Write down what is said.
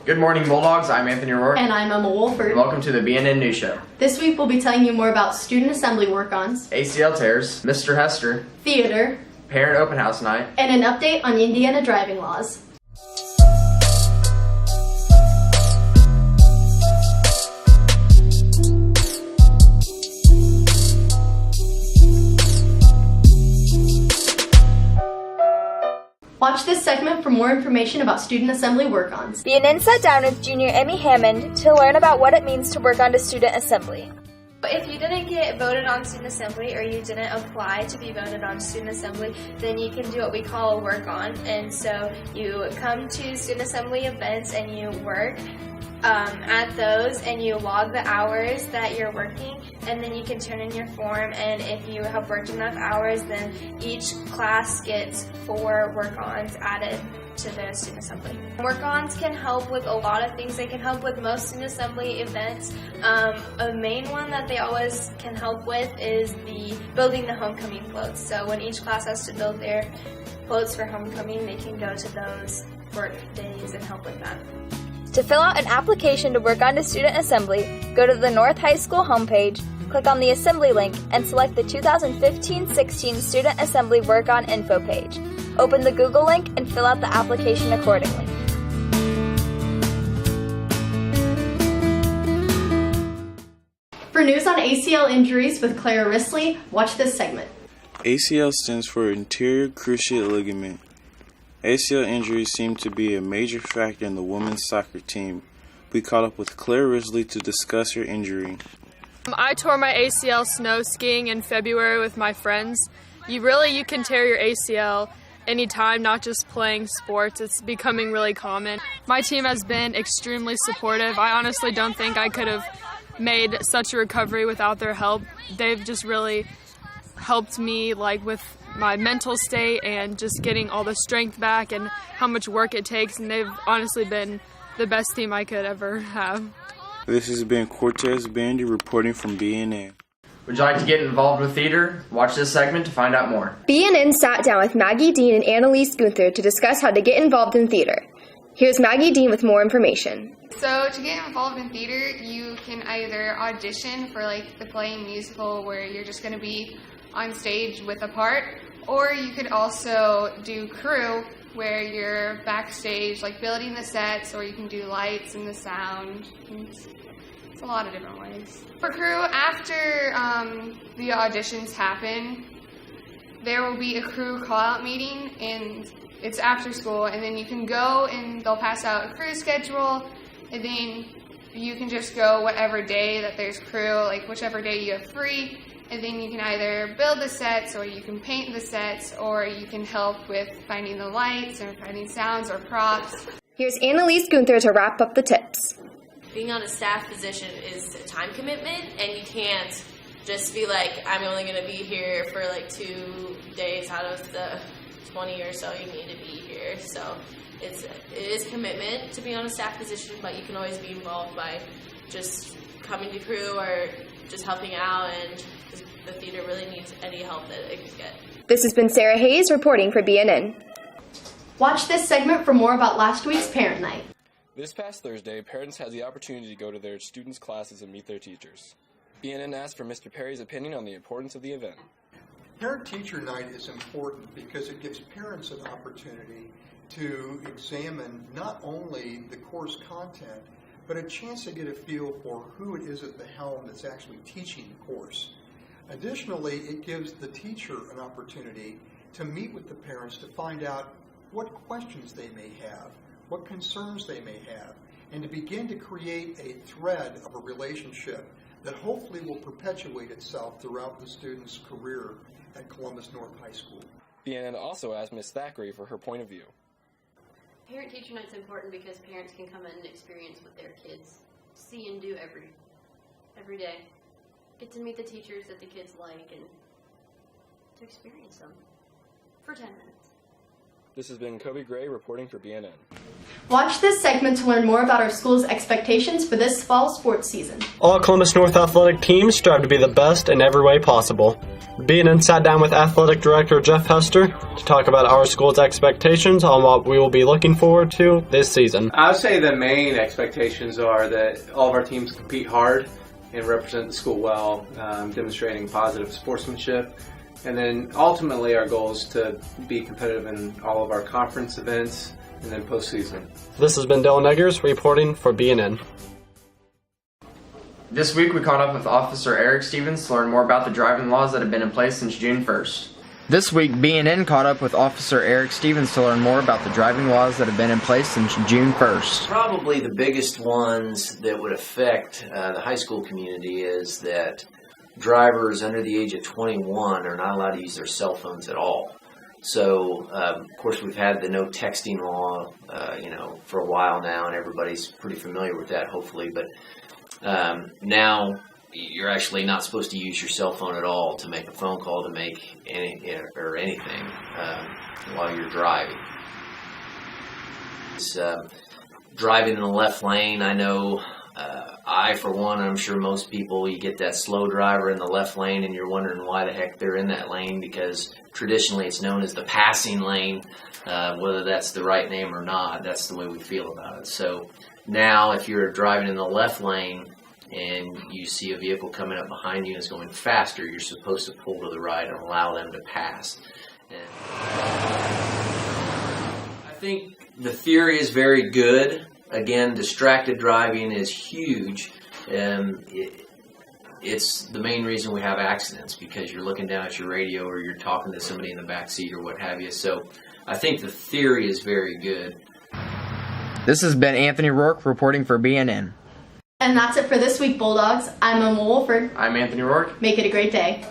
Good morning, Bulldogs. I'm Anthony Rourke. And I'm Emma Wolford. Welcome to the BNN News Show. This week we'll be telling you more about student assembly work-ons, ACL tears, Mr. Hester, theater, parent open house night, and an update on Indiana driving laws. Watch this segment for more information about student assembly work-ons. BNN sat down with junior Emmy Hammond to learn about what it means to work on to student assembly. If you didn't get voted on student assembly or you didn't apply to be voted on student assembly, then you can do what we call a work-on. And so you come to student assembly events and you work at those and you log the hours that you're working, and then you can turn in your form, and if you have worked enough hours, then each class gets 4 work-ons added to the student assembly. Work-ons can help with a lot of things. They can help with most student assembly events. A main one that they always can help with is building the homecoming floats. So when each class has to build their floats for homecoming, they can go to those work days and help with that. To fill out an application to work on to student assembly, go to the North High School homepage, click on the Assembly link, and select the 2015-16 Student Assembly Work-On Info page. Open the Google link and fill out the application accordingly. For news on ACL injuries with Clara Risley, watch this segment. ACL stands for anterior cruciate ligament. ACL injuries seem to be a major factor in the women's soccer team. We caught up with Claire Risley to discuss her injury. I tore my ACL snow skiing in February with my friends. You can tear your ACL anytime, not just playing sports. It's becoming really common. My team has been extremely supportive. I honestly don't think I could have made such a recovery without their help. They've just really helped me with my mental state and just getting all the strength back and how much work it takes, and they've honestly been the best team I could ever have. This has been Cortez Bandy reporting from BNN. Would you like to get involved with theater? Watch this segment to find out more. BNN sat down with Maggie Dean and Annalise Gunther to discuss how to get involved in theater. Here's Maggie Dean with more information. So to get involved in theater, you can either audition for the play and musical where you're just going to be on stage with a part, or you could also do crew where you're backstage building the sets, or you can do lights and the sound. It's a lot of different ways. For crew, after the auditions happen, there will be a crew call-out meeting, and it's after school, and then you can go and they'll pass out a crew schedule, and then you can just go whatever day that there's crew, whichever day you have free, and then you can either build the sets, or you can paint the sets, or you can help with finding the lights or finding sounds or props. Here's Annalise Gunther to wrap up the tips. Being on a staff position is a time commitment, and you can't just be I'm only going to be here for 2 days out of the 20 or so you need to be here. So it is commitment to be on a staff position, but you can always be involved by just coming to crew or just helping out, and the theater really needs any help that it can get. This has been Sarah Hayes reporting for BNN. Watch this segment for more about last week's parent night. This past Thursday, parents had the opportunity to go to their students' classes and meet their teachers. BNN asked for Mr. Perry's opinion on the importance of the event. Parent-teacher night is important because it gives parents an opportunity to examine not only the course content, but a chance to get a feel for who it is at the helm that's actually teaching the course. Additionally, it gives the teacher an opportunity to meet with the parents to find out what questions they may have, what concerns they may have, and to begin to create a thread of a relationship that hopefully will perpetuate itself throughout the student's career at Columbus North High School. BNN also asked Ms. Thackeray for her point of view. Parent-teacher night's important because parents can come in and experience what their kids see and do every day. Get to meet the teachers that the kids like and to experience them for 10 minutes. This has been Kobe Gray reporting for BNN. Watch this segment to learn more about our school's expectations for this fall sports season. All Columbus North athletic teams strive to be the best in every way possible. BNN sat down with Athletic Director Jeff Hester to talk about our school's expectations on what we will be looking forward to this season. I would say the main expectations are that all of our teams compete hard and represent the school well, demonstrating positive sportsmanship. And then ultimately our goal is to be competitive in all of our conference events and then postseason. This has been Dylan Eggers reporting for BNN. This week we caught up with Officer Eric Stevens to learn more about the driving laws that have been in place since June 1st. This week, BNN caught up with Officer Eric Stevens to learn more about the driving laws that have been in place since June 1st. Probably the biggest ones that would affect the high school community is that drivers under the age of 21 are not allowed to use their cell phones at all. So, of course, we've had the no texting law, for a while now, and everybody's pretty familiar with that, hopefully. But now you're actually not supposed to use your cell phone at all to make a phone call, to make anything while you're driving. It's driving in the left lane. I know I, for one, I'm sure most people, you get that slow driver in the left lane and you're wondering why the heck they're in that lane, because traditionally it's known as the passing lane. Whether that's the right name or not, that's the way we feel about it. So now if you're driving in the left lane and you see a vehicle coming up behind you and it's going faster, you're supposed to pull to the right and allow them to pass. And I think the theory is very good. Again, distracted driving is huge. It's the main reason we have accidents, because you're looking down at your radio or you're talking to somebody in the back seat or what have you. So I think the theory is very good. This has been Anthony Rourke reporting for BNN. And that's it for this week, Bulldogs. I'm Emma Wolford. I'm Anthony Rourke. Make it a great day.